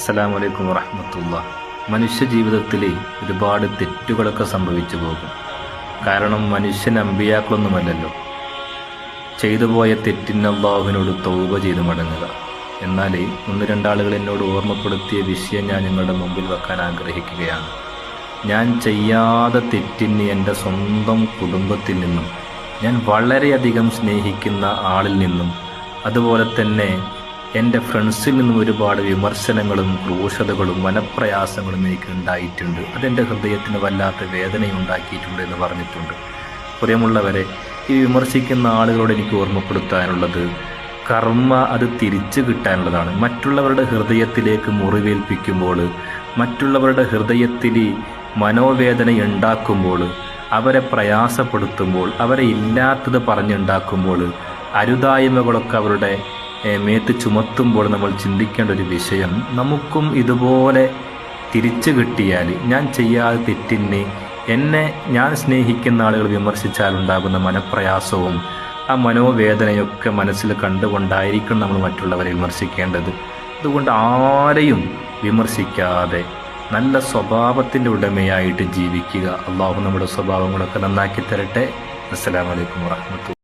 അസ്സലാമു അലൈക്കും വറഹ്മത്തുള്ളാഹി. മനുഷ്യ ജീവിതത്തിൽ ഒരുപാട് തെറ്റുകളൊക്കെ സംഭവിച്ചു പോകും. കാരണം മനുഷ്യൻ അമ്പിയാക്കളൊന്നുമല്ലല്ലോ. ചെയ്തു പോയ തെറ്റിന് അല്ലാഹുവിനോട് തൗബ ചെയ്ത് മടങ്ങുക. എന്നാൽ ഒന്ന് രണ്ടാളുകൾ എന്നോട് ഓർമ്മപ്പെടുത്തിയ വിഷയം ഞാൻ നിങ്ങളുടെ മുമ്പിൽ വെക്കാൻ ആഗ്രഹിക്കുകയാണ്. ഞാൻ ചെയ്യാതെ തെറ്റിന് എൻ്റെ സ്വന്തം കുടുംബത്തിൽ നിന്നും, ഞാൻ വളരെയധികം സ്നേഹിക്കുന്ന ആളിൽ നിന്നും, അതുപോലെ തന്നെ എൻ്റെ ഫ്രണ്ട്സിൽ നിന്നും ഒരുപാട് വിമർശനങ്ങളും ക്രൂശതകളും മനപ്രയാസങ്ങളും എനിക്ക് ഉണ്ടായിട്ടുണ്ട്. അതെൻ്റെ ഹൃദയത്തിന് വല്ലാത്ത വേദനയുണ്ടാക്കിയിട്ടുണ്ട് എന്ന് പറഞ്ഞിട്ടുണ്ട്. പ്രിയമുള്ളവരെ, ഈ വിമർശിക്കുന്ന ആളുകളോട് എനിക്ക് ഓർമ്മപ്പെടുത്താനുള്ളത്, കർമ്മ അത് തിരിച്ചു കിട്ടാനുള്ളതാണ്. മറ്റുള്ളവരുടെ ഹൃദയത്തിലേക്ക് മുറിവേൽപ്പിക്കുമ്പോൾ, മറ്റുള്ളവരുടെ ഹൃദയത്തിൽ മനോവേദന ഉണ്ടാക്കുമ്പോൾ, അവരെ പ്രയാസപ്പെടുത്തുമ്പോൾ, അവരെ ഇല്ലാത്തത് പറഞ്ഞുണ്ടാക്കുമ്പോൾ, അരുതായ്മകളൊക്കെ അവരുടെ മേത്ത് ചുമത്തുമ്പോൾ നമ്മൾ ചിന്തിക്കേണ്ട ഒരു വിഷയം, നമുക്കും ഇതുപോലെ തിരിച്ചു കിട്ടിയാൽ, ഞാൻ ചെയ്യാതെ തെറ്റിന് ഞാൻ സ്നേഹിക്കുന്ന ആളുകൾ വിമർശിച്ചാലുണ്ടാകുന്ന മനപ്രയാസവും ആ മനോവേദനയൊക്കെ മനസ്സിൽ കണ്ടുകൊണ്ടായിരിക്കണം നമ്മൾ മറ്റുള്ളവരെ വിമർശിക്കേണ്ടത്. അതുകൊണ്ട് ആരെയും വിമർശിക്കാതെ നല്ല സ്വഭാവത്തിൻ്റെ ഉടമയായിട്ട് ജീവിക്കുക. അള്ളാഹു നമ്മുടെ സ്വഭാവങ്ങളൊക്കെ നന്നാക്കി തരട്ടെ. അസ്സലാമു അലൈക്കും വറഹ്മത്തുള്ളാഹി.